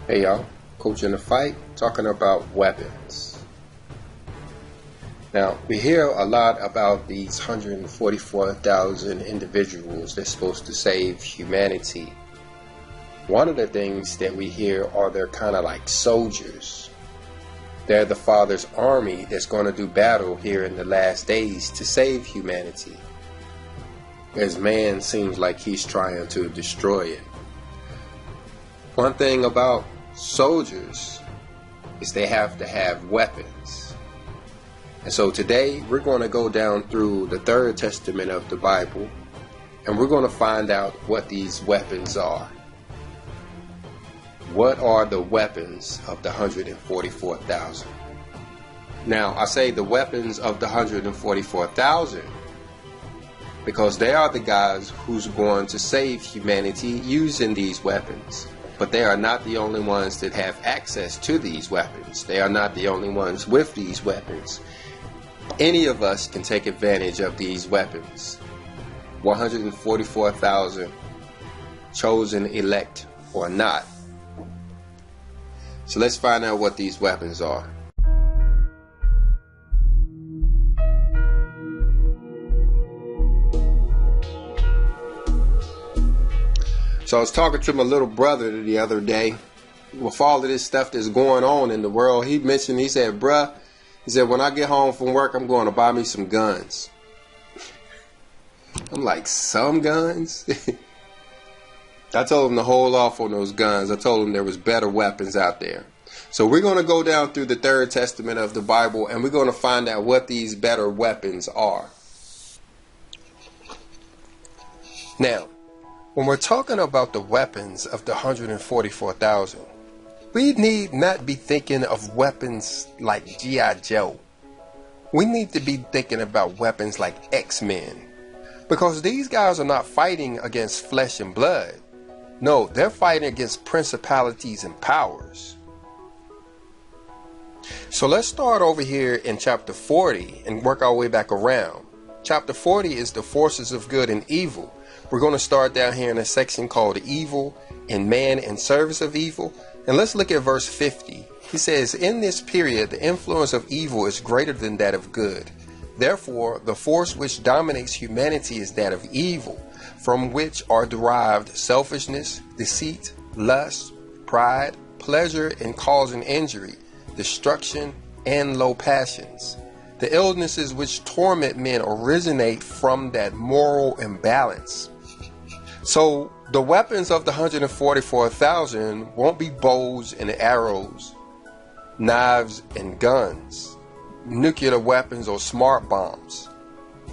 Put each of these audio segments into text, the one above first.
Hey y'all, Coach in the Fight, talking about weapons. Now, we hear a lot about these 144,000 individuals that's supposed to save humanity. One of the things that we hear are they're kind of like soldiers. They're the Father's army that's going to do battle here in the last days to save humanity, as man seems like he's trying to destroy it. One thing about soldiers is they have to have weapons. And so today we're going to go down through the Third Testament of the Bible, and we're going to find out what these weapons are. What are the weapons of the 144,000? Now, I say the weapons of the 144,000 because they are the guys who's going to save humanity using these weapons. But they are not the only ones that have access to these weapons. They are not the only ones with these weapons. Any of us can take advantage of these weapons. 144,000 chosen elect or not. So let's find out what these weapons are. So I was talking to my little brother the other day with all of this stuff that's going on in the world. He said, bruh, when I get home from work, I'm going to buy me some guns. I'm like, some guns? I told him to hold off on those guns. I told him there was better weapons out there. So we're going to go down through the Third Testament of the Bible, and we're going to find out what these better weapons are. Now, when we're talking about the weapons of the 144,000, we need not be thinking of weapons like G.I. Joe. We need to be thinking about weapons like X-Men. Because these guys are not fighting against flesh and blood. No, they're fighting against principalities and powers. So let's start over here in chapter 40 and work our way back around. Chapter 40 is the forces of good and evil. We're going to start down here in a section called evil and man in service of evil. And let's look at verse 50. He says, in this period, the influence of evil is greater than that of good. Therefore, the force which dominates humanity is that of evil, from which are derived selfishness, deceit, lust, pride, pleasure in causing injury, destruction, and low passions. The illnesses which torment men originate from that moral imbalance. So the weapons of the 144,000 won't be bows and arrows, knives and guns, nuclear weapons or smart bombs.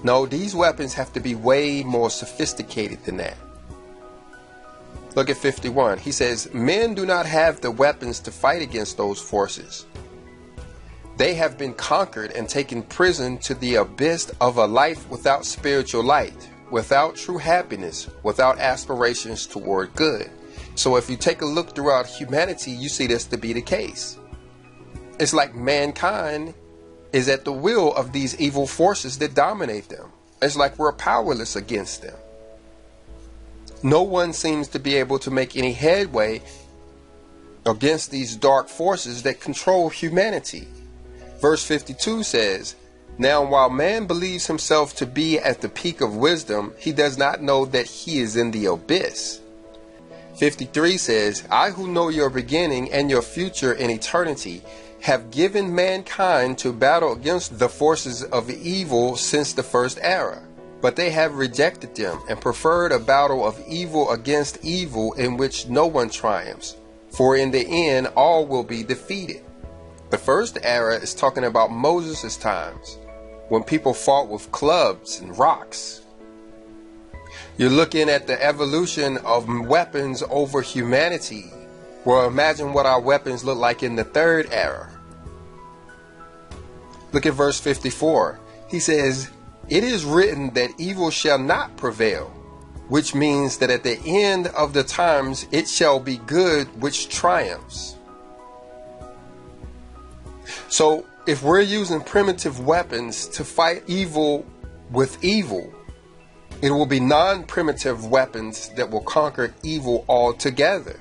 No, these weapons have to be way more sophisticated than that. Look at 51. He says, men do not have the weapons to fight against those forces. They have been conquered and taken prison to the abyss of a life without spiritual light, without true happiness, without aspirations toward good. So if you take a look throughout humanity, you see this to be the case. It's like mankind is at the will of these evil forces that dominate them. It's like we're powerless against them. No one seems to be able to make any headway against these dark forces that control humanity. Verse 52 says, now while man believes himself to be at the peak of wisdom, he does not know that he is in the abyss. 53 says, I who know your beginning and your future in eternity have given mankind to battle against the forces of evil since the first era. But they have rejected them and preferred a battle of evil against evil in which no one triumphs. For in the end, all will be defeated. The first era is talking about Moses' times, when people fought with clubs and rocks. You're looking at the evolution of weapons over humanity. Well, imagine what our weapons look like in the third era. Look at verse 54. He says, it is written that evil shall not prevail, which means that at the end of the times it shall be good which triumphs. So if we're using primitive weapons to fight evil with evil, it will be non-primitive weapons that will conquer evil altogether.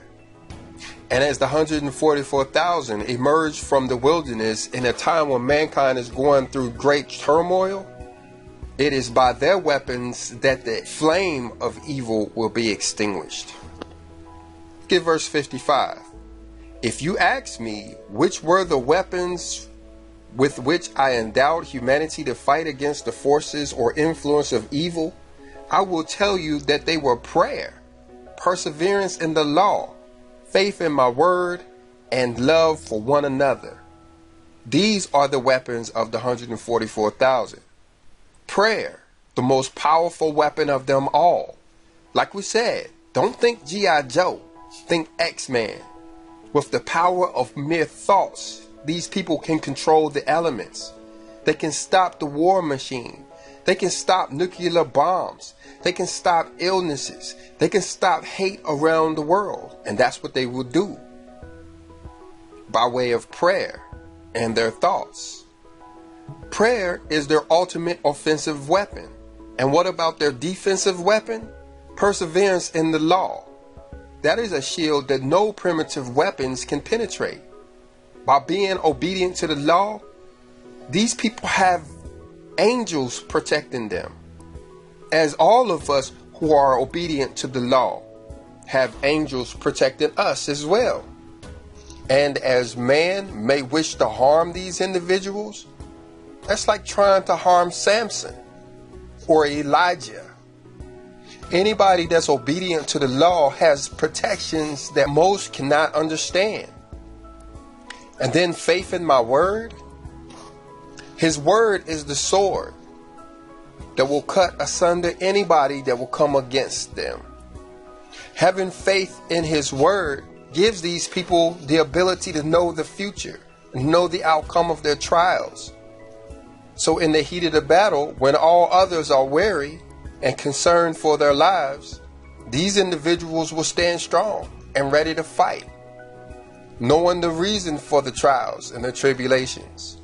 And as the 144,000 emerge from the wilderness in a time when mankind is going through great turmoil, it is by their weapons that the flame of evil will be extinguished. Look at verse 55. If you ask me which were the weapons with which I endowed humanity to fight against the forces or influence of evil, I will tell you that they were prayer, perseverance in the law, faith in my word, and love for one another. These are the weapons of the 144,000. Prayer, the most powerful weapon of them all. Like we said, don't think G.I. Joe, think X-Man. With the power of mere thoughts, these people can control the elements. They can stop the war machine. They can stop nuclear bombs. They can stop illnesses. They can stop hate around the world. And that's what they will do by way of prayer and their thoughts. Prayer is their ultimate offensive weapon. And what about their defensive weapon? Perseverance in the law. That is a shield that no primitive weapons can penetrate. By being obedient to the law, these people have angels protecting them. As all of us who are obedient to the law have angels protecting us as well. And as man may wish to harm these individuals, that's like trying to harm Samson or Elijah. Anybody that's obedient to the law has protections that most cannot understand. And then faith in my word. His word is the sword that will cut asunder anybody that will come against them. Having faith in his word gives these people the ability to know the future, know the outcome of their trials. So in the heat of the battle, when all others are weary and concerned for their lives, these individuals will stand strong and ready to fight, knowing the reason for the trials and the tribulations.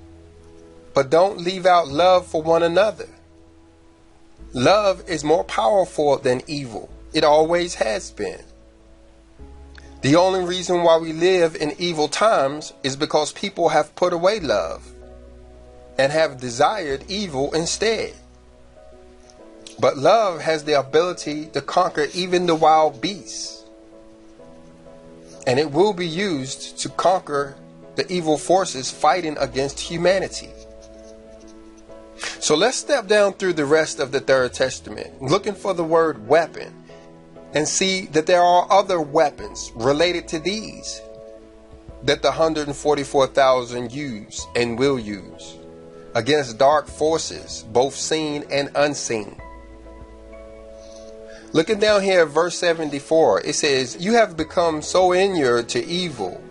But don't leave out love for one another. Love is more powerful than evil. It always has been. The only reason why we live in evil times is because people have put away love and have desired evil instead. But love has the ability to conquer even the wild beasts. And it will be used to conquer the evil forces fighting against humanity. So let's step down through the rest of the Third Testament, looking for the word weapon, and see that there are other weapons related to these that the 144,000 use and will use against dark forces, both seen and unseen. Looking down here at verse 74, it says, you have become so inured to evil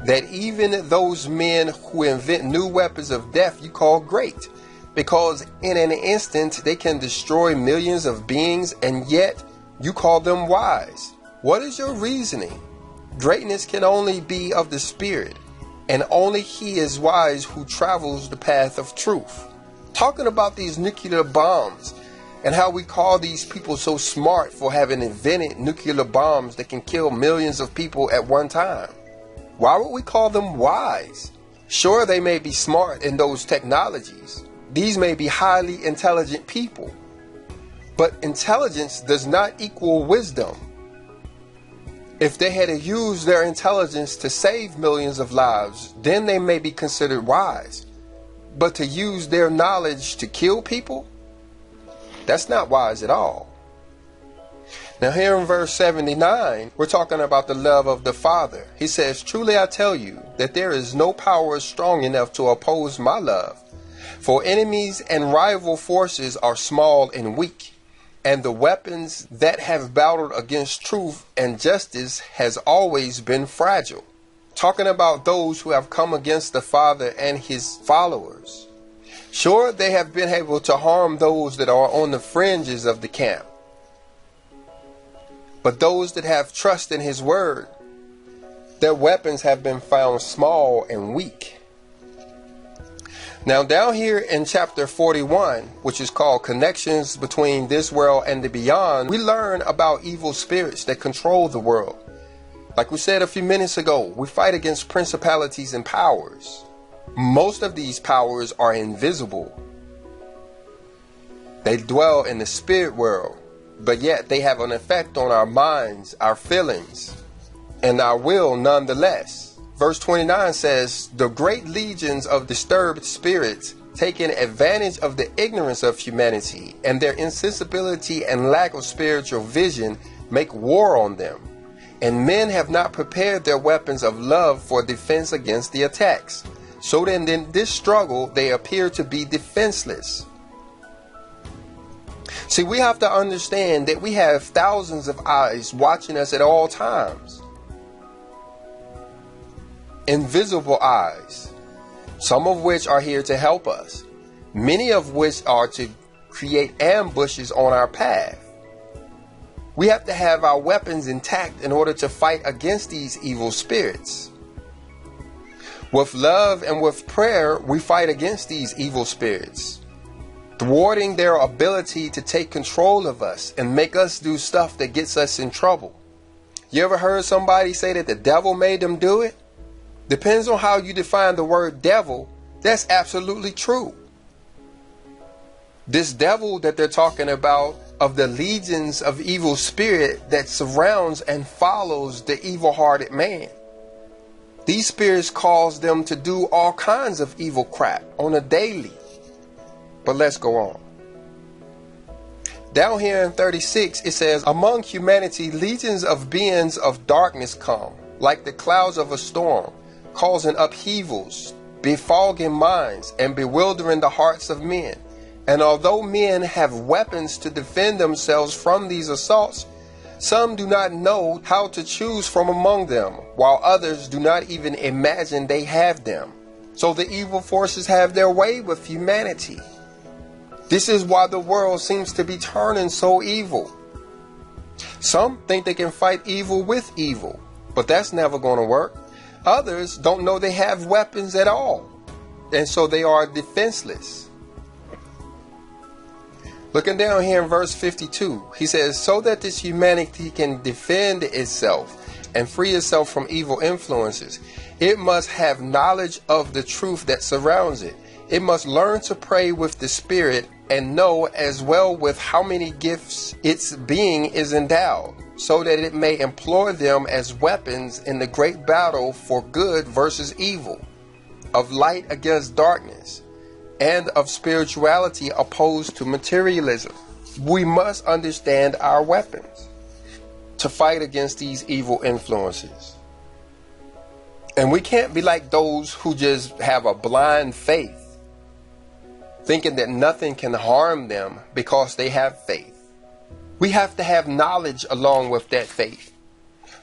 that even those men who invent new weapons of death you call great, because in an instant they can destroy millions of beings, and yet you call them wise. What is your reasoning? Greatness can only be of the Spirit, and only he is wise who travels the path of truth. Talking about these nuclear bombs and how we call these people so smart for having invented nuclear bombs that can kill millions of people at one time. Why would we call them wise? Sure, they may be smart in those technologies. These may be highly intelligent people. But intelligence does not equal wisdom. If they had used their intelligence to save millions of lives, then they may be considered wise. But to use their knowledge to kill people, that's not wise at all. Now here in verse 79, we're talking about the love of the Father. He says, truly I tell you that there is no power strong enough to oppose my love. For enemies and rival forces are small and weak, and the weapons that have battled against truth and justice has always been fragile. Talking about those who have come against the Father and his followers. Sure, they have been able to harm those that are on the fringes of the camp. But those that have trust in his word, their weapons have been found small and weak. Now down here in chapter 41, which is called Connections Between This World and the Beyond, we learn about evil spirits that control the world. Like we said a few minutes ago, we fight against principalities and powers. Most of these powers are invisible. They dwell in the spirit world, but yet they have an effect on our minds, our feelings, and our will nonetheless. Verse 29 says, the great legions of disturbed spirits, taking advantage of the ignorance of humanity and their insensibility and lack of spiritual vision, make war on them. And men have not prepared their weapons of love for defense against the attacks. So then in this struggle, they appear to be defenseless. See, we have to understand that we have thousands of eyes watching us at all times. Invisible eyes, some of which are here to help us, many of which are to create ambushes on our path. We have to have our weapons intact in order to fight against these evil spirits. With love and with prayer, we fight against these evil spirits, thwarting their ability to take control of us and make us do stuff that gets us in trouble. You ever heard somebody say that the devil made them do it? Depends on how you define the word devil. That's absolutely true. This devil that they're talking about, of the legions of evil spirit that surrounds and follows the evil-hearted man. These spirits cause them to do all kinds of evil crap on a daily. But let's go on. Down here in 36, it says, among humanity, legions of beings of darkness come, like the clouds of a storm, causing upheavals, befogging minds, and bewildering the hearts of men. And although men have weapons to defend themselves from these assaults, some do not know how to choose from among them, while others do not even imagine they have them. So the evil forces have their way with humanity. This is why the world seems to be turning so evil. Some think they can fight evil with evil, but that's never going to work. Others don't know they have weapons at all, and so they are defenseless. Looking down here in verse 52, he says, so that this humanity can defend itself and free itself from evil influences, it must have knowledge of the truth that surrounds it. It must learn to pray with the Spirit and know as well with how many gifts its being is endowed, so that it may employ them as weapons in the great battle for good versus evil, of light against darkness, and of spirituality opposed to materialism. We must understand our weapons to fight against these evil influences. And we can't be like those who just have a blind faith, thinking that nothing can harm them because they have faith. We have to have knowledge along with that faith.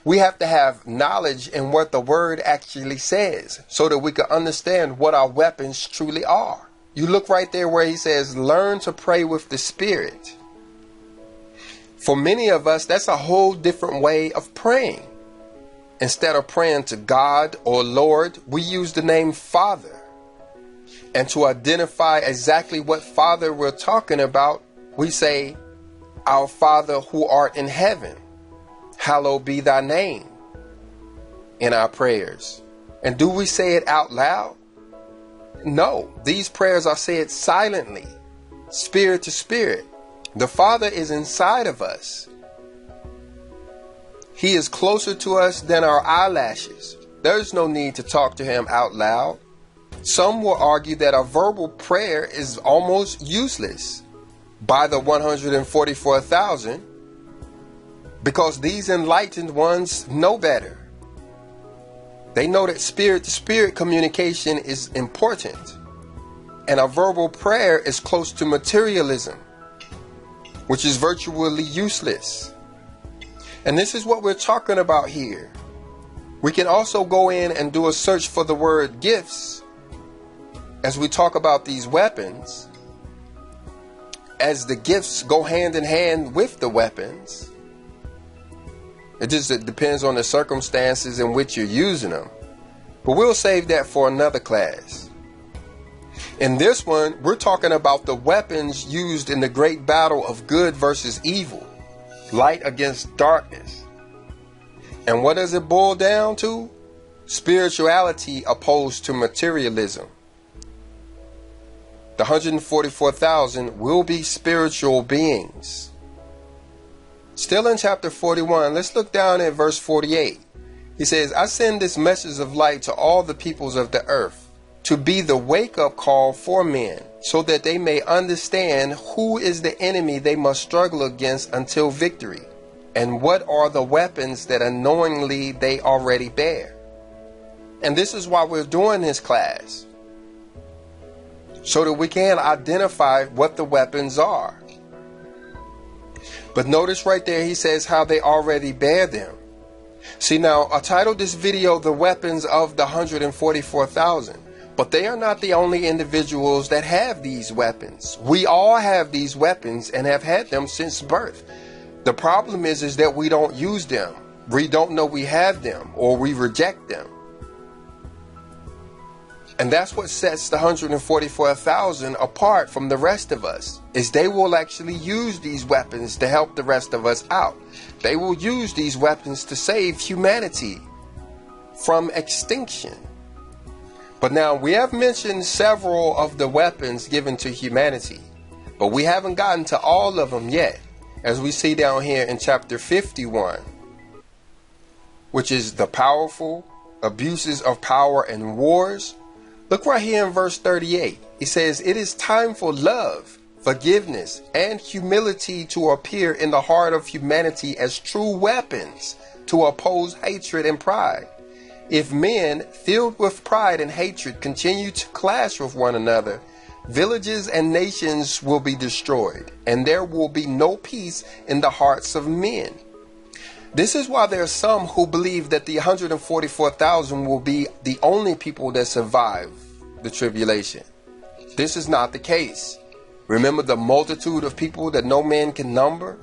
We have to have knowledge in what the word actually says so that we can understand what our weapons truly are. You look right there where he says, learn to pray with the Spirit. For many of us, that's a whole different way of praying. Instead of praying to God or Lord, we use the name Father. And to identify exactly what Father we're talking about, we say, our Father who art in heaven, hallowed be thy name, in our prayers. And do we say it out loud? No, these prayers are said silently, spirit to spirit. The Father is inside of us. He is closer to us than our eyelashes. There's no need to talk to him out loud. Some will argue that a verbal prayer is almost useless by the 144,000 because these enlightened ones know better. They know that spirit-to-spirit communication is important, and a verbal prayer is close to materialism, which is virtually useless. And this is what we're talking about here. We can also go in and do a search for the word gifts as we talk about these weapons, as the gifts go hand in hand with the weapons. It depends on the circumstances in which you're using them. But we'll save that for another class. In this one, we're talking about the weapons used in the great battle of good versus evil, light against darkness. And what does it boil down to? Spirituality opposed to materialism. The 144,000 will be spiritual beings. Still in chapter 41, let's look down at verse 48. He says, I send this message of light to all the peoples of the earth, to be the wake-up call for men, so that they may understand who is the enemy they must struggle against until victory, and what are the weapons that unknowingly they already bear. And this is why we're doing this class, so that we can identify what the weapons are. But notice right there, he says how they already bear them. See, now I titled this video The Weapons of the 144,000, but they are not the only individuals that have these weapons. We all have these weapons and have had them since birth. The problem is that we don't use them. We don't know we have them, or we reject them. And that's what sets the 144,000 apart from the rest of us, is they will actually use these weapons to help the rest of us out. They will use these weapons to save humanity from extinction. But now we have mentioned several of the weapons given to humanity, but we haven't gotten to all of them yet, as we see down here in chapter 51, which is the powerful, abuses of power and wars. Look right here in verse 38. It says, it is time for love, forgiveness, and humility to appear in the heart of humanity as true weapons to oppose hatred and pride. If men filled with pride and hatred continue to clash with one another, villages and nations will be destroyed, and there will be no peace in the hearts of men. This is why there are some who believe that the 144,000 will be the only people that survive the tribulation. This is not the case. Remember the multitude of people that no man can number?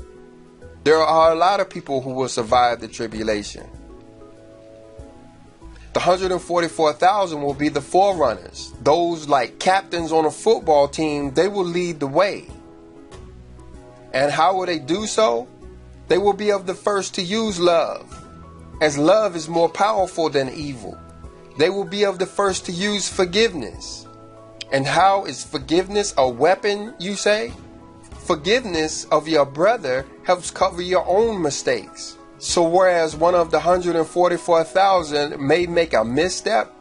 There are a lot of people who will survive the tribulation. The 144,000 will be the forerunners. Those like captains on a football team, they will lead the way. And how will they do so? They will be of the first to use love, as love is more powerful than evil. They will be of the first to use forgiveness. And how is forgiveness a weapon, you say? Forgiveness of your brother helps cover your own mistakes. So whereas one of the 144,000 may make a misstep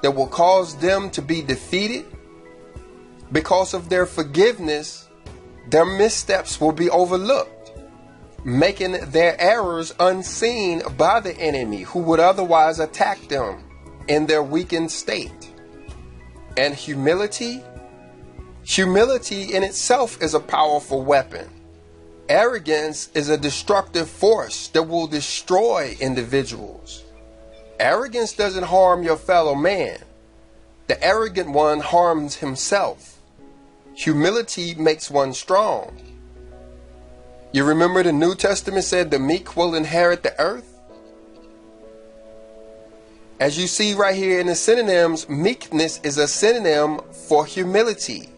that will cause them to be defeated, because of their forgiveness, their missteps will be overlooked, making their errors unseen by the enemy who would otherwise attack them in their weakened state. And humility in itself is a powerful weapon. Arrogance is a destructive force that will destroy individuals. Arrogance doesn't harm your fellow man. The arrogant one harms himself. Humility makes one strong. You remember the New Testament said the meek will inherit the earth? As you see right here in the synonyms, meekness is a synonym for humility.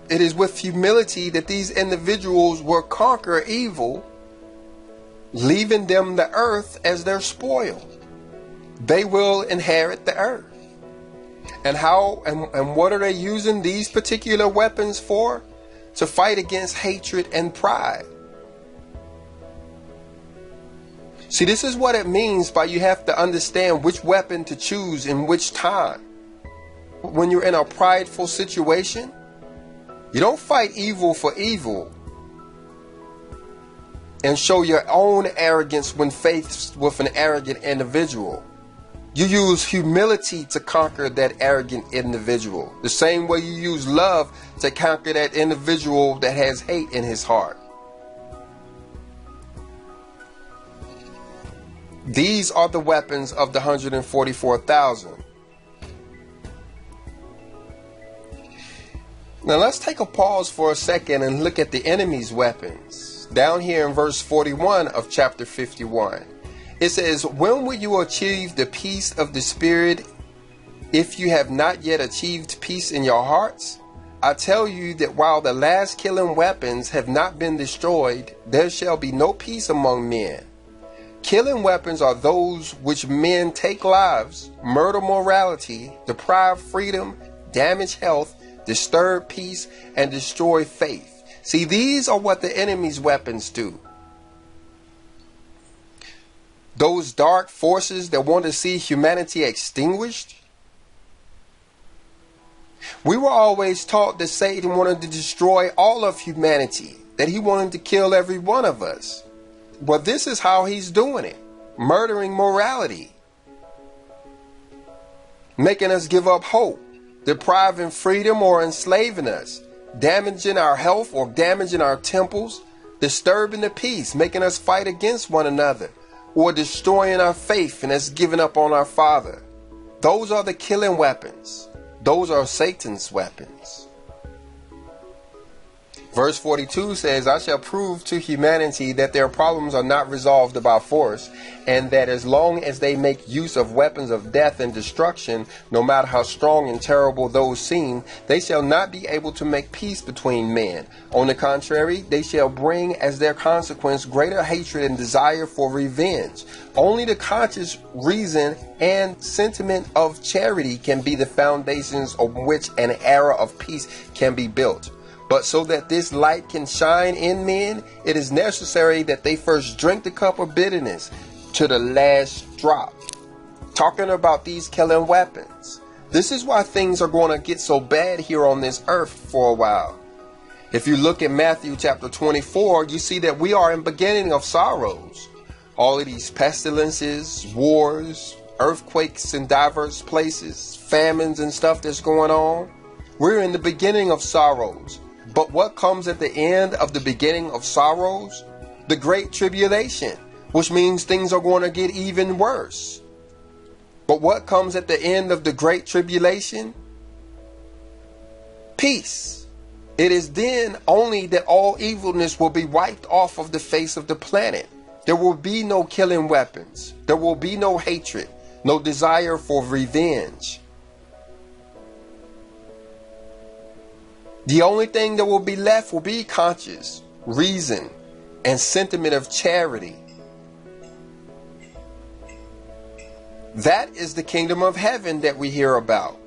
It is with humility that these individuals will conquer evil, leaving them the earth as their spoil. They will inherit the earth. And how and what are they using these particular weapons for? To fight against hatred and pride. See, this is what it means by you have to understand which weapon to choose in which time. When you're in a prideful situation, you don't fight evil for evil and show your own arrogance when faced with an arrogant individual. You use humility to conquer that arrogant individual, the same way you use love to conquer that individual that has hate in his heart. These are the weapons of the 144,000. Now let's take a pause for a second and look at the enemy's weapons. Down here in verse 41 of chapter 51. It says, when will you achieve the peace of the Spirit if you have not yet achieved peace in your hearts? I tell you that while the last killing weapons have not been destroyed, there shall be no peace among men. Killing weapons are those which men take lives, murder morality, deprive freedom, damage health, disturb peace, and destroy faith. See, these are what the enemy's weapons do. Those dark forces that want to see humanity extinguished. We were always taught that Satan wanted to destroy all of humanity, that he wanted to kill every one of us. Well, this is how he's doing it. Murdering morality. Making us give up hope. Depriving freedom or enslaving us. Damaging our health or damaging our temples. Disturbing the peace. Making us fight against one another. Or destroying our faith and us giving up on our Father. Those are the killing weapons. Those are Satan's weapons. Verse 42 says, I shall prove to humanity that their problems are not resolved by force, and that as long as they make use of weapons of death and destruction, no matter how strong and terrible those seem, they shall not be able to make peace between men. On the contrary, they shall bring as their consequence greater hatred and desire for revenge. Only the conscious reason and sentiment of charity can be the foundations on which an era of peace can be built. But so that this light can shine in men, it is necessary that they first drink the cup of bitterness to the last drop. Talking about these killing weapons. This is why things are going to get so bad here on this earth for a while. If you look at Matthew chapter 24, you see that we are in beginning of sorrows. All of these pestilences, wars, earthquakes in diverse places, famines and stuff that's going on. We're in the beginning of sorrows. But what comes at the end of the beginning of sorrows? The Great Tribulation, which means things are going to get even worse. But what comes at the end of the Great Tribulation? Peace. It is then only that all evilness will be wiped off of the face of the planet. There will be no killing weapons. There will be no hatred, no desire for revenge. The only thing that will be left will be conscience, reason, and sentiment of charity. That is the kingdom of heaven that we hear about.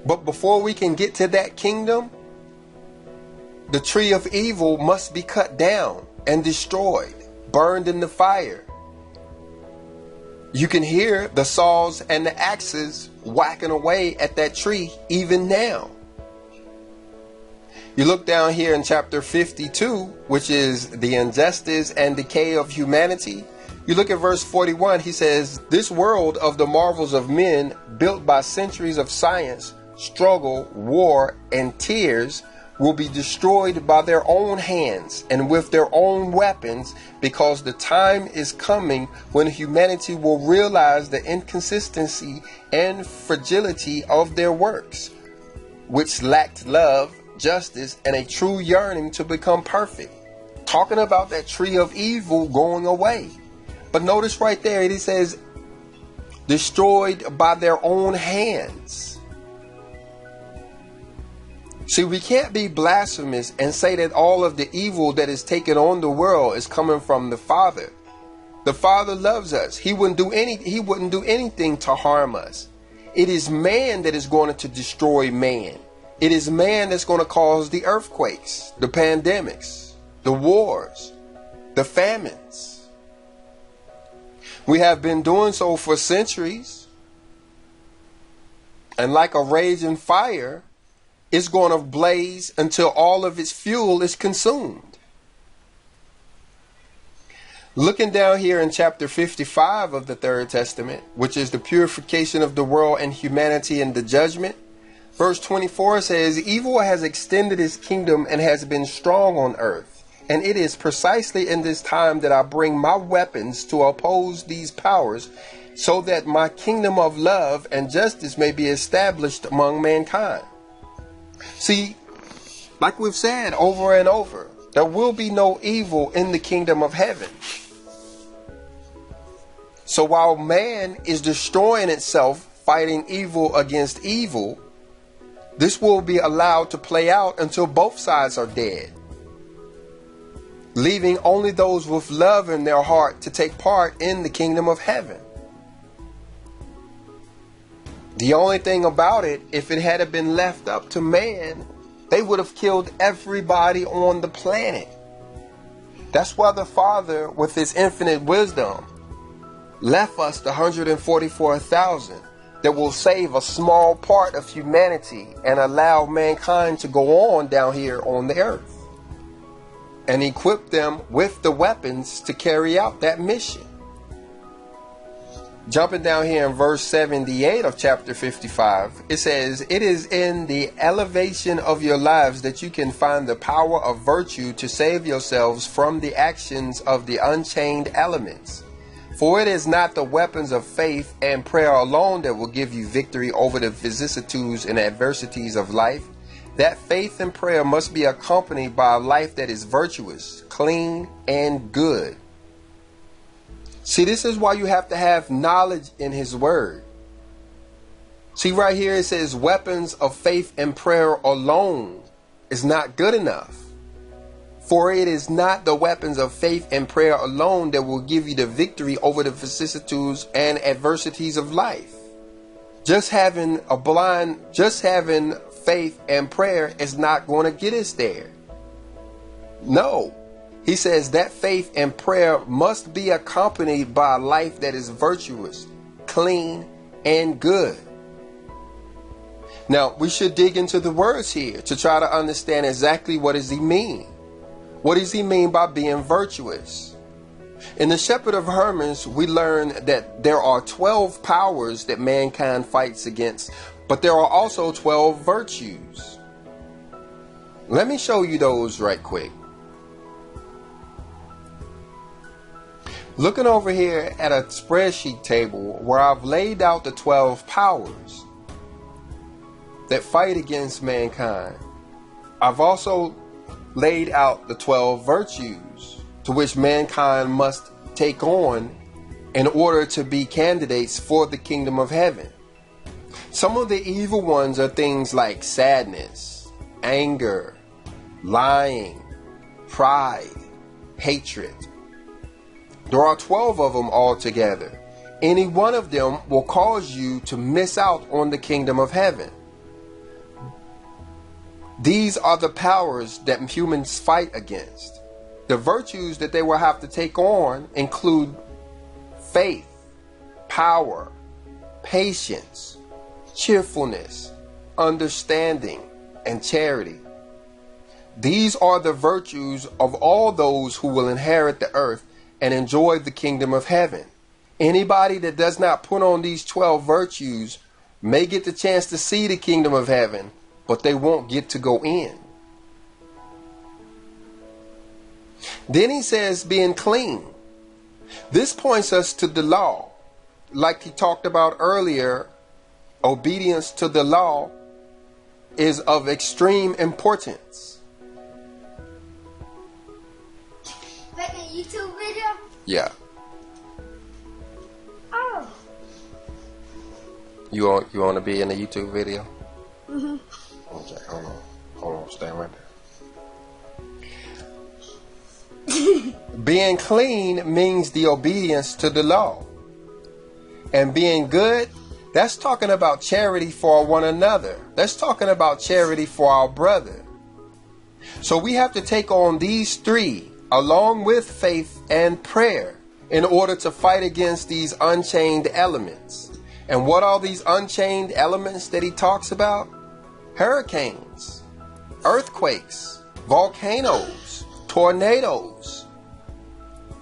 But before we can get to that kingdom, the tree of evil must be cut down and destroyed, burned in the fire. You can hear the saws and the axes whacking away at that tree even now. You look down here in chapter 52, which is the injustice and decay of humanity. You look at verse 41, he says, this world of the marvels of men, built by centuries of science, struggle, war, and tears, will be destroyed by their own hands and with their own weapons, because the time is coming when humanity will realize the inconsistency and fragility of their works, which lacked love, justice, and a true yearning to become perfect. Talking about that tree of evil going away. But notice right there, it says, destroyed by their own hands. See, we can't be blasphemous and say that all of the evil that is taken on the world is coming from the Father. The Father loves us. He wouldn't do anything to harm us. It is man that is going to destroy man. It is man that's going to cause the earthquakes, the pandemics, the wars, the famines. We have been doing so for centuries. And like a raging fire, it's going to blaze until all of its fuel is consumed. Looking down here in chapter 55 of the Third Testament, which is the purification of the world and humanity and the judgment, verse 24 says, evil has extended its kingdom and has been strong on earth. And it is precisely in this time that I bring my weapons to oppose these powers, so that my kingdom of love and justice may be established among mankind. See, like we've said over and over, there will be no evil in the kingdom of heaven. So while man is destroying itself, fighting evil against evil, this will be allowed to play out until both sides are dead. leaving only those with love in their heart to take part in the kingdom of heaven. The only thing about it, if it had been left up to man, they would have killed everybody on the planet. That's why the Father, with his infinite wisdom, left us the 144,000 that will save a small part of humanity and allow mankind to go on down here on the earth and equip them with the weapons to carry out that mission. Jumping down here in verse 78 of chapter 55, it says, "It is in the elevation of your lives that you can find the power of virtue to save yourselves from the actions of the unchained elements. For it is not the weapons of faith and prayer alone that will give you victory over the vicissitudes and adversities of life. That faith and prayer must be accompanied by a life that is virtuous, clean, and good." See, this is why you have to have knowledge in his word. See, right here it says weapons of faith and prayer alone is not good enough. For it is not the weapons of faith and prayer alone that will give you the victory over the vicissitudes and adversities of life. Just having faith and prayer is not going to get us there. No. He says that faith and prayer must be accompanied by a life that is virtuous, clean, and good. Now, we should dig into the words here to try to understand exactly what does he mean. What does he mean by being virtuous? In the Shepherd of Hermas, we learn that there are 12 powers that mankind fights against, but there are also 12 virtues. Let me show you those right quick. Looking over here at a spreadsheet table where I've laid out the 12 powers that fight against mankind, I've also laid out the 12 virtues to which mankind must take on in order to be candidates for the kingdom of heaven. Some of the evil ones are things like sadness, anger, lying, pride, hatred. There are 12 of them altogether. Any one of them will cause you to miss out on the kingdom of heaven. These are the powers that humans fight against. The virtues that they will have to take on include faith, power, patience, cheerfulness, understanding, and charity. These are the virtues of all those who will inherit the earth and enjoy the kingdom of heaven. Anybody that does not put on these 12 virtues may get the chance to see the kingdom of heaven, but they won't get to go in. Then he says being clean. This points us to the law. Like he talked about earlier, obedience to the law is of extreme importance. Like a YouTube video? Yeah. Oh. You want to be in a YouTube video? Mm-hmm. Okay, hold on, stand right there. Being clean means the obedience to the law. And being good, that's talking about charity for one another. That's talking about charity for our brother. So we have to take on these three along with faith and prayer in order to fight against these unchained elements. And what are these unchained elements that he talks about? Hurricanes, earthquakes, volcanoes, tornadoes,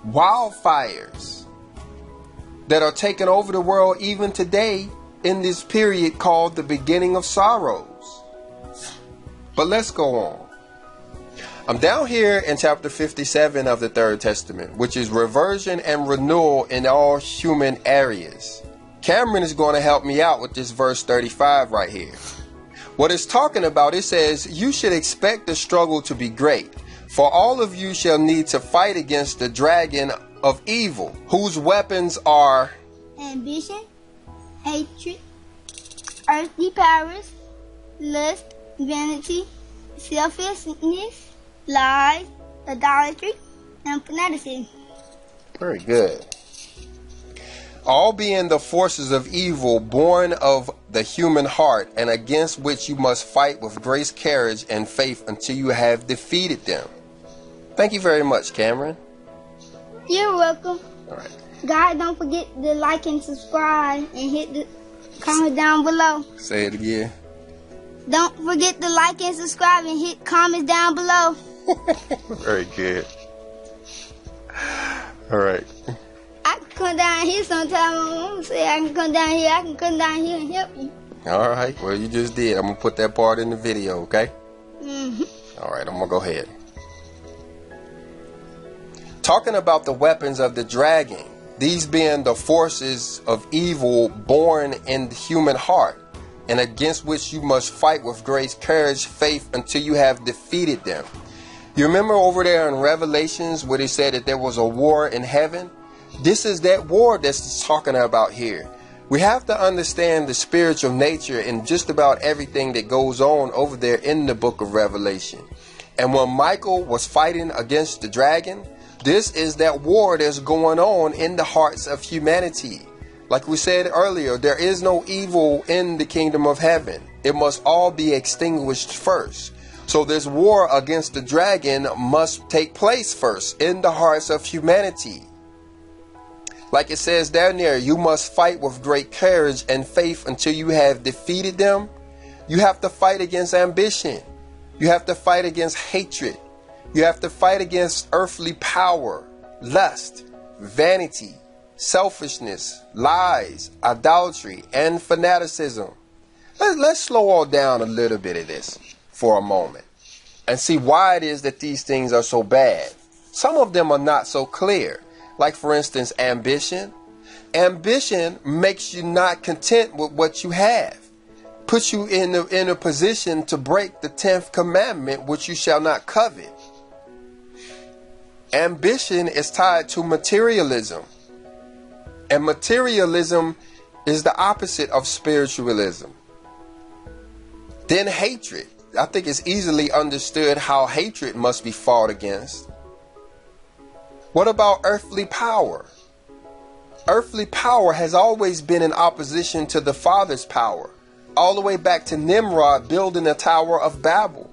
wildfires that are taking over the world even today in this period called the beginning of sorrows. But let's go on. I'm down here in chapter 57 of the Third Testament, which is reversion and renewal in all human areas. Cameron is going to help me out with this verse 35 right here. What it's talking about, it says, "You should expect the struggle to be great, for all of you shall need to fight against the dragon of evil, whose weapons are ambition, hatred, earthly powers, lust, vanity, selfishness, lies, idolatry, and fanaticism. Very good. All being the forces of evil born of the human heart, and against which you must fight with grace, courage, and faith until you have defeated them. Thank you very much, Cameron. You're welcome. All right. Guys, don't forget to like and subscribe and hit the comment down below. Say it again. Don't forget to like and subscribe and hit comments down below. Very good. All right. I can come down here sometime. My mom say I can come down here. I can come down here and help you. All right. Well, you just did. I'm going to put that part in the video, okay? Mm-hmm. All right. I'm going to go ahead. Talking about the weapons of the dragon, these being the forces of evil born in the human heart, and against which you must fight with grace, courage, faith until you have defeated them. You remember over there in Revelations where they said that there was a war in heaven? This is that war that's talking about here. We have to understand the spiritual nature in just about everything that goes on over there in the book of Revelation. And when Michael was fighting against the dragon, this is that war that's going on in the hearts of humanity. Like we said earlier, there is no evil in the kingdom of heaven. It must all be extinguished first. So this war against the dragon must take place first in the hearts of humanity. Like it says down there, you must fight with great courage and faith until you have defeated them. You have to fight against ambition. You have to fight against hatred. You have to fight against earthly power, lust, vanity, selfishness, lies, idolatry, and fanaticism. Let's slow all down a little bit of this for a moment and see why it is that these things are so bad. Some of them are not so clear. Like, for instance, ambition. Ambition makes you not content with what you have. Puts you in a position to break the 10th commandment, which you shall not covet. Ambition is tied to materialism. And materialism is the opposite of spiritualism. Then hatred. I think it's easily understood how hatred must be fought against. What about earthly power? Earthly power has always been in opposition to the Father's power, all the way back to Nimrod building the Tower of Babel.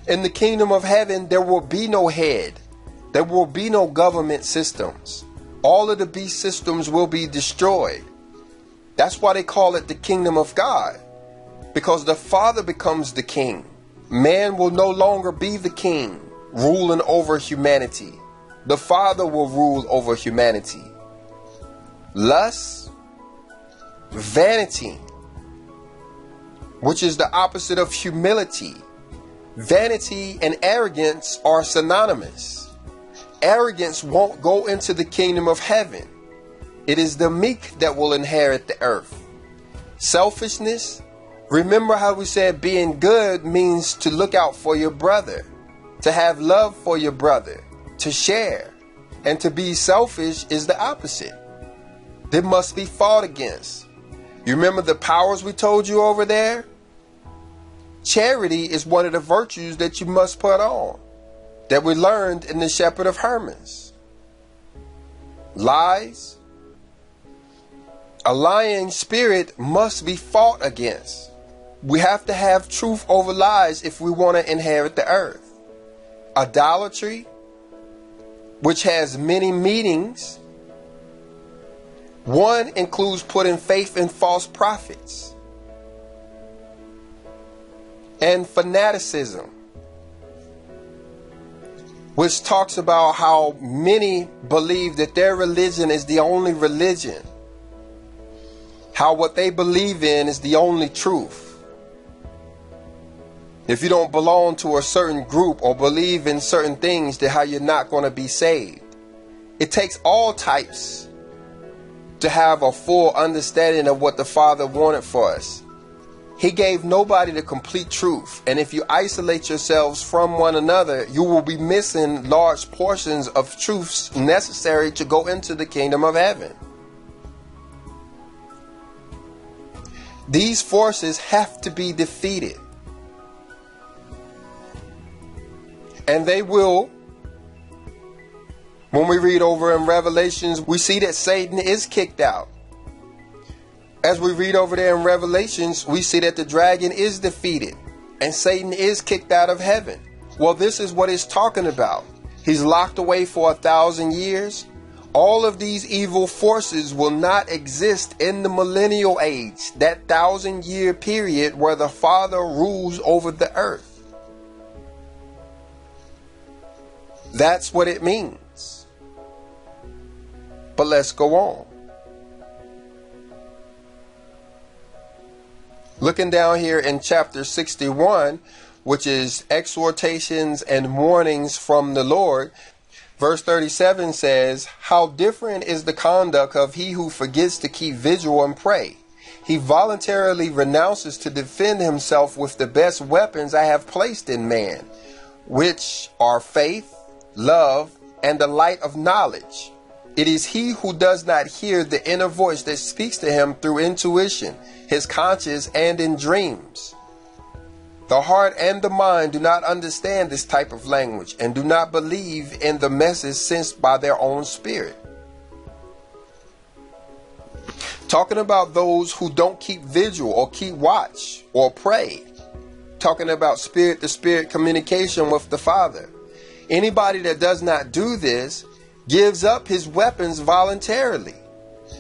In the kingdom of heaven, there will be no head. There will be no government systems. All of the beast systems will be destroyed. That's why they call it the kingdom of God, because the Father becomes the king. Man will no longer be the king, ruling over humanity. The Father will rule over humanity. Lust, vanity, which is the opposite of humility. Vanity and arrogance are synonymous. Arrogance won't go into the kingdom of heaven. It is the meek that will inherit the earth. Selfishness, remember how we said being good means to look out for your brother, to have love for your brother, to share. And to be selfish is the opposite. They must be fought against. You remember the powers we told you over there? Charity is one of the virtues that you must put on, that we learned in the Shepherd of Hermas. Lies. A lying spirit must be fought against. We have to have truth over lies if we want to inherit the earth. Idolatry, which has many meanings. One includes putting faith in false prophets. And fanaticism, which talks about how many believe that their religion is the only religion. How what they believe in is the only truth. If you don't belong to a certain group or believe in certain things, then how you're not going to be saved. It takes all types to have a full understanding of what the Father wanted for us. He gave nobody the complete truth. And if you isolate yourselves from one another, you will be missing large portions of truths necessary to go into the kingdom of heaven. These forces have to be defeated. And they will. When we read over in Revelations, we see that Satan is kicked out. As we read over there in Revelations, we see that the dragon is defeated and Satan is kicked out of heaven. Well, this is what it's talking about. He's locked away for 1,000 years. All of these evil forces will not exist in the millennial age, that 1,000-year period where the Father rules over the earth. That's what it means. But let's go on. Looking down here in chapter 61, which is exhortations and warnings from the Lord, verse 37 says, "How different is the conduct of he who forgets to keep vigil and pray. He voluntarily renounces to defend himself with the best weapons I have placed in man, which are faith, love, and the light of knowledge. It is he who does not hear the inner voice that speaks to him through intuition, his conscience, and in dreams. The heart and the mind do not understand this type of language and do not believe in the message sensed by their own spirit." Talking about those who don't keep vigil or keep watch or pray. Talking about spirit to spirit communication with the Father. Anybody that does not do this gives up his weapons voluntarily.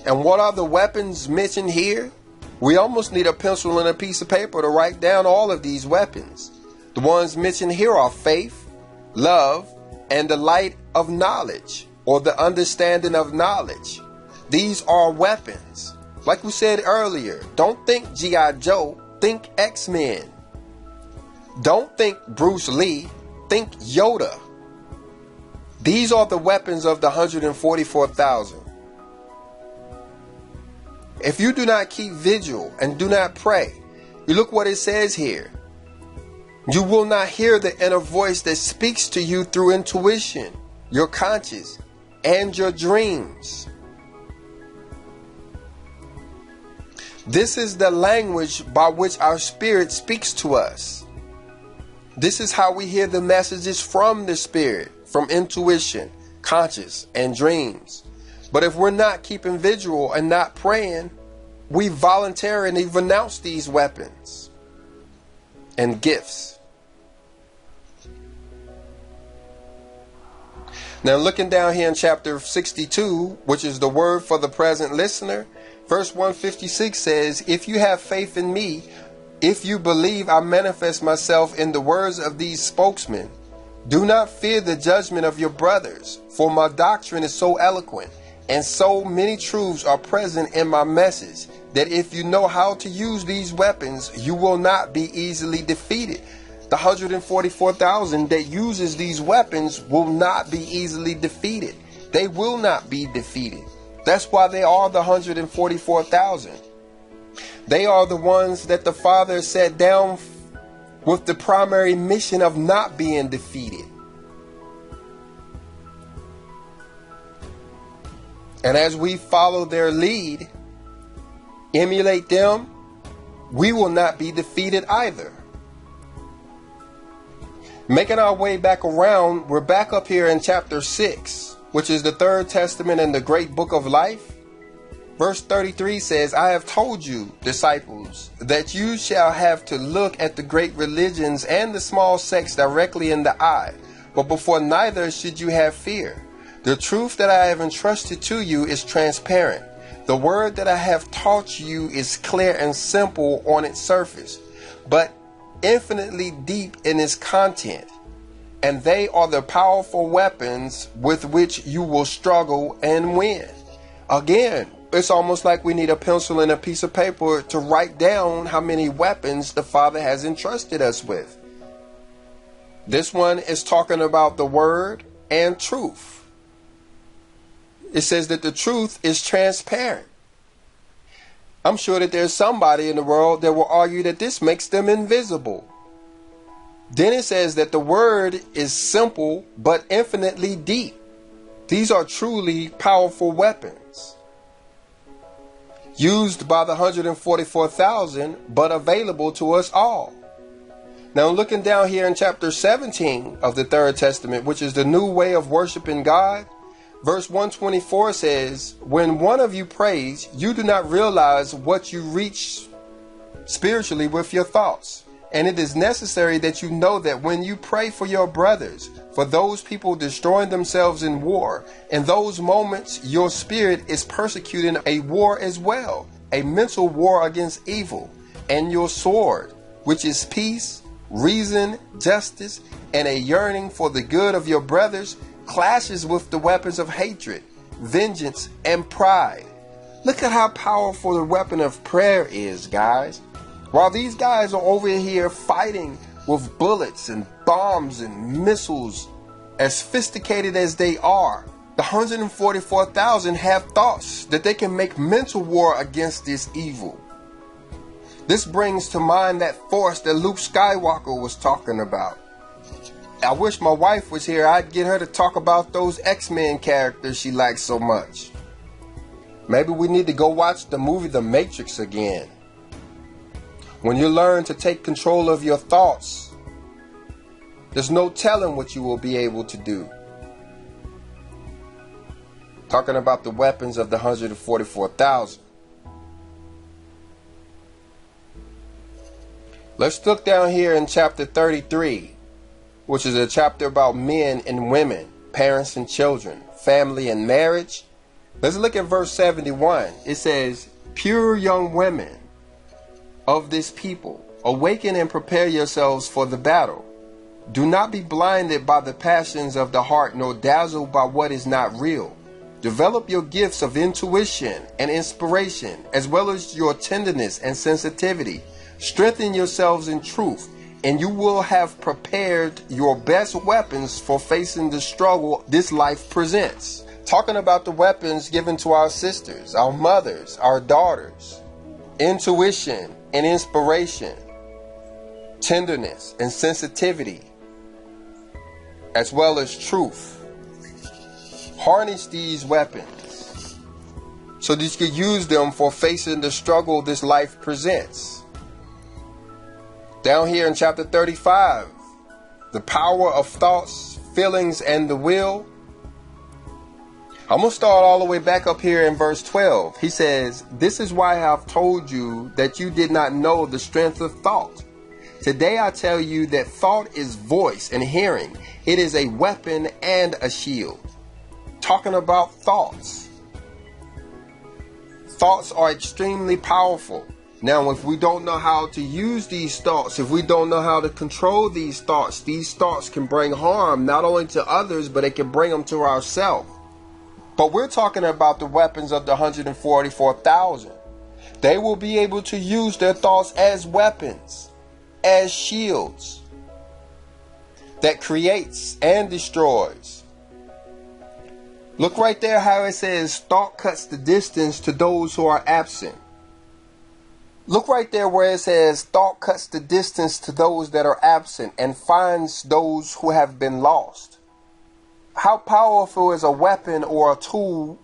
And what are the weapons mentioned here? We almost need a pencil and a piece of paper to write down all of these weapons. The ones mentioned here are faith, love, and the light of knowledge, or the understanding of knowledge. These are weapons. Like we said earlier, don't think G.I. Joe, think X-Men. Don't think Bruce Lee, think Yoda. These are the weapons of the 144,000. If you do not keep vigil and do not pray, you look what it says here. You will not hear the inner voice that speaks to you through intuition, your conscience, and your dreams. This is the language by which our spirit speaks to us. This is how we hear the messages from the spirit, from intuition, conscience, and dreams. But if we're not keeping vigil and not praying, we voluntarily renounce these weapons and gifts. Now looking down here in chapter 62, which is the word for the present listener, verse 156 says, "If you have faith in me, if you believe I manifest myself in the words of these spokesmen, do not fear the judgment of your brothers, for my doctrine is so eloquent, and so many truths are present in my message, that if you know how to use these weapons, you will not be easily defeated." The 144,000 that uses these weapons will not be easily defeated. They will not be defeated. That's why they are the 144,000. They are the ones that the Father set down with the primary mission of not being defeated. And as we follow their lead, emulate them, we will not be defeated either. Making our way back around, we're back up here in chapter 6, which is the third testament in the great book of life. Verse 33 says, "I have told you, disciples, that you shall have to look at the great religions and the small sects directly in the eye, but before neither should you have fear. The truth that I have entrusted to you is transparent. The word that I have taught you is clear and simple on its surface, but infinitely deep in its content. And they are the powerful weapons with which you will struggle and win." Again, it's almost like we need a pencil and a piece of paper to write down how many weapons the Father has entrusted us with. This one is talking about the word and truth. It says that the truth is transparent. I'm sure that there's somebody in the world that will argue that this makes them invisible. Then it says that the word is simple but infinitely deep. These are truly powerful weapons, used by the 144,000, but available to us all. Now looking down here in chapter 17 of the Third Testament, which is the new way of worshiping God, verse 124 says, when one of you prays, you do not realize what you reach spiritually with your thoughts. And it is necessary that you know that when you pray for your brothers, for those people destroying themselves in war, in those moments your spirit is persecuting a war as well, a mental war against evil, and your sword, which is peace, reason, justice, and a yearning for the good of your brothers, clashes with the weapons of hatred, vengeance, and pride. Look at how powerful the weapon of prayer is, guys. While these guys are over here fighting with bullets and bombs and missiles, as sophisticated as they are, the 144,000 have thoughts that they can make mental war against this evil. This brings to mind that force that Luke Skywalker was talking about. I wish my wife was here. I'd get her to talk about those X-Men characters she likes so much. Maybe we need to go watch the movie The Matrix again. When you learn to take control of your thoughts, there's no telling what you will be able to do. Talking about the weapons of the 144,000. Let's look down here in chapter 33, which is a chapter about men and women, parents and children, family and marriage. Let's look at verse 71. It says, pure young women of this people, awaken and prepare yourselves for the battle. Do not be blinded by the passions of the heart, nor dazzled by what is not real. Develop your gifts of intuition and inspiration, as well as your tenderness and sensitivity. Strengthen yourselves in truth, and you will have prepared your best weapons for facing the struggle this life presents. Talking about the weapons given to our sisters, our mothers, our daughters. Intuition and inspiration, tenderness and sensitivity, as well as truth. Harness these weapons so that you can use them for facing the struggle this life presents. Down here in chapter 35, the power of thoughts, feelings, and the will. I'm going to start all the way back up here in verse 12. He says, this is why I have told you that you did not know the strength of thought. Today I tell you that thought is voice and hearing. It is a weapon and a shield. Talking about thoughts. Thoughts are extremely powerful. Now, if we don't know how to use these thoughts, if we don't know how to control these thoughts can bring harm not only to others, but it can bring them to ourselves. But we're talking about the weapons of the 144,000. They will be able to use their thoughts as weapons, as shields that creates and destroys. Look right there how it says thought cuts the distance to those who are absent. Look right there where it says thought cuts the distance to those that are absent and finds those who have been lost. How powerful is a weapon or a tool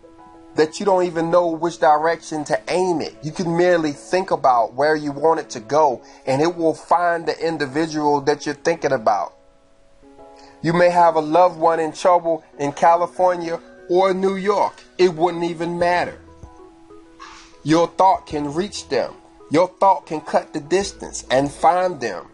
that you don't even know which direction to aim it? You can merely think about where you want it to go, and it will find the individual that you're thinking about. You may have a loved one in trouble in California or New York. It wouldn't even matter. Your thought can reach them. Your thought can cut the distance and find them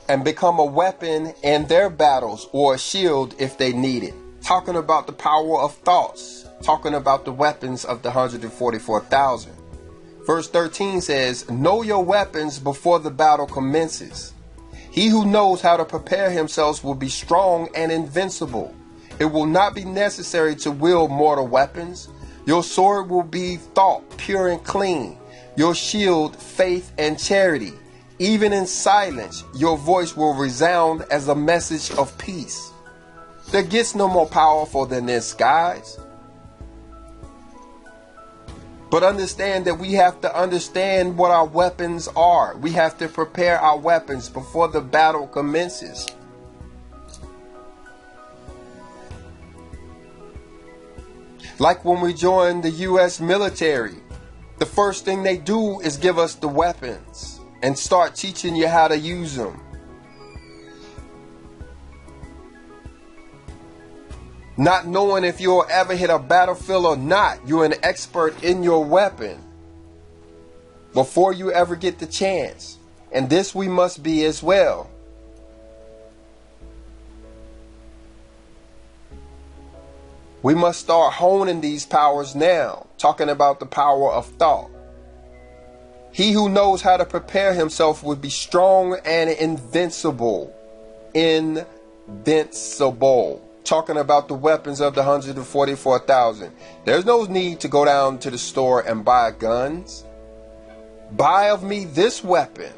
and become a weapon in their battles or a shield if they need it. Talking about the power of thoughts, talking about the weapons of the 144,000. Verse 13 says, know your weapons before the battle commences. He who knows how to prepare himself will be strong and invincible. It will not be necessary to wield mortal weapons. Your sword will be thought, pure and clean. Your shield, faith and charity. Even in silence, your voice will resound as a message of peace. There gets no more powerful than this, guys. But understand that we have to understand what our weapons are. We have to prepare our weapons before the battle commences. Like when we joined the U.S. military, the first thing they do is give us the weapons and start teaching you how to use them. Not knowing if you'll ever hit a battlefield or not. You're an expert in your weapon before you ever get the chance. And this we must be as well. We must start honing these powers now, talking about the power of thought. He who knows how to prepare himself will be strong and invincible. Invincible. Talking about the weapons of the 144,000. There's no need to go down to the store and buy guns. Buy of me this weapon,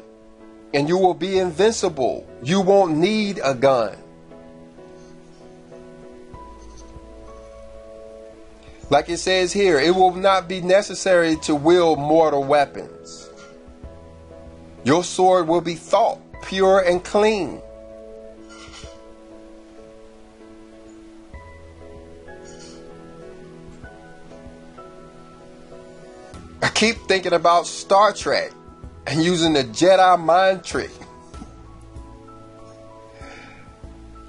and you will be invincible. You won't need a gun. Like it says here, it will not be necessary to wield mortal weapons. Your sword will be thought, pure and clean. I keep thinking about Star Trek and using the Jedi mind trick.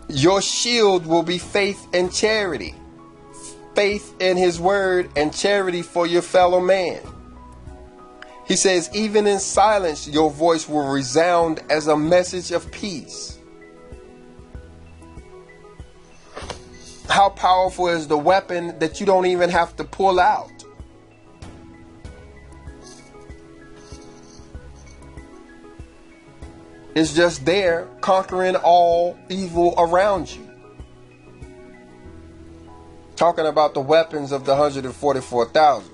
Your shield will be faith and charity. Faith in his word and charity for your fellow man. He says, even in silence, your voice will resound as a message of peace. How powerful is the weapon that you don't even have to pull out? It's just there, conquering all evil around you. Talking about the weapons of the 144,000.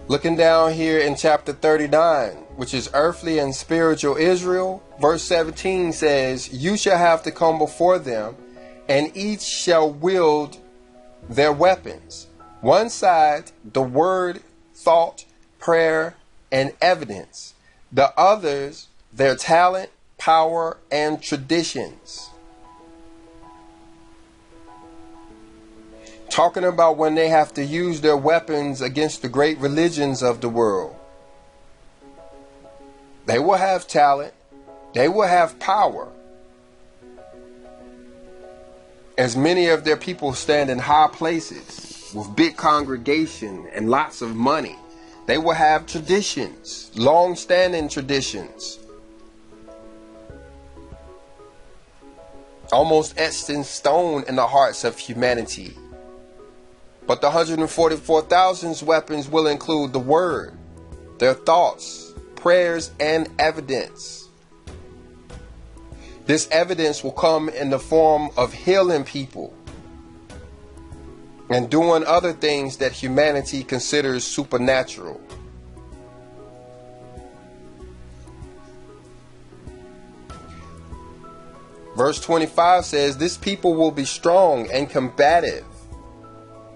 Looking down here in chapter 39, which is earthly and spiritual Israel, verse 17 says, you shall have to come before them, and each shall wield their weapons. One side, the word, thought, prayer, and evidence. The others, their talent, power, and traditions. Talking about when they have to use their weapons against the great religions of the world. They will have talent. They will have power. As many of their people stand in high places with big congregation and lots of money. They will have traditions, long-standing traditions. Almost etched in stone in the hearts of humanity. But the 144,000's weapons will include the word, their thoughts, prayers, and evidence. This evidence will come in the form of healing people and doing other things that humanity considers supernatural. Verse 25 says, this people will be strong and combative,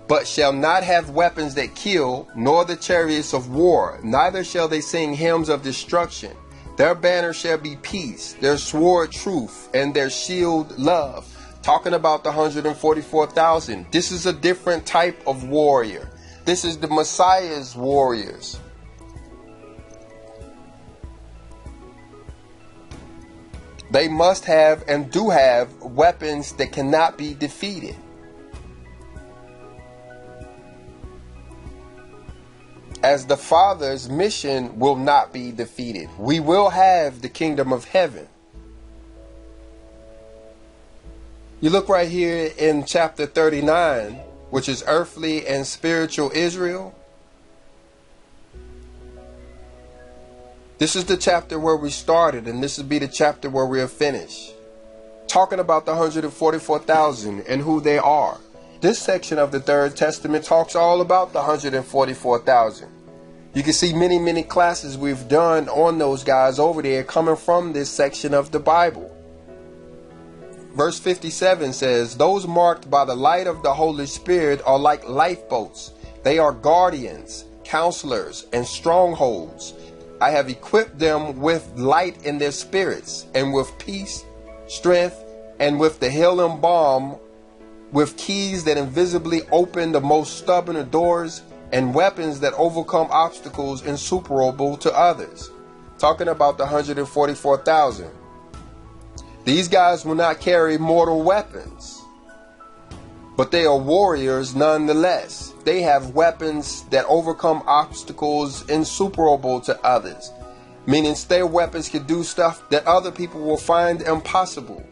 but shall not have weapons that kill, nor the chariots of war, neither shall they sing hymns of destruction. Their banner shall be peace, their sword truth, and their shield love. Talking about the 144,000. This is a different type of warrior. This is the Messiah's warriors. They must have and do have weapons that cannot be defeated. As the Father's mission will not be defeated. We will have the kingdom of heaven. You look right here in chapter 39, which is earthly and spiritual Israel. This is the chapter where we started, and this will be the chapter where we'll finish. Talking about the 144,000 and who they are. This section of the Third Testament talks all about the 144,000. You can see many classes we've done on those guys over there coming from this section of the Bible. Verse 57 says, those marked by the light of the Holy Spirit are like lifeboats. They are guardians, counselors, and strongholds. I have equipped them with light in their spirits, and with peace, strength, and with the healing balm with keys that invisibly open the most stubborn of doors, and weapons that overcome obstacles insuperable to others. Talking about the 144,000. These guys will not carry mortal weapons, but they are warriors nonetheless. They have weapons that overcome obstacles insuperable to others, meaning their weapons can do stuff that other people will find impossible.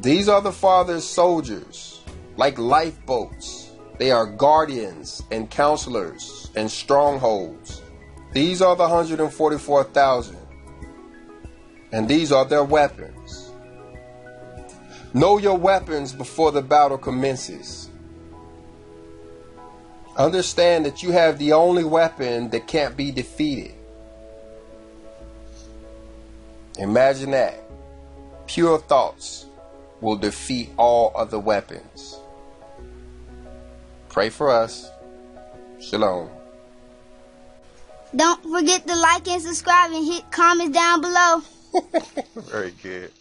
These are the Father's soldiers, like lifeboats. They are guardians and counselors and strongholds. These are the 144,000, and these are their weapons. Know your weapons before the battle commences. Understand that you have the only weapon that can't be defeated. Imagine that. Pure thoughts will defeat all other weapons. Pray for us. Shalom. Don't forget to like and subscribe and hit comments down below. Very good.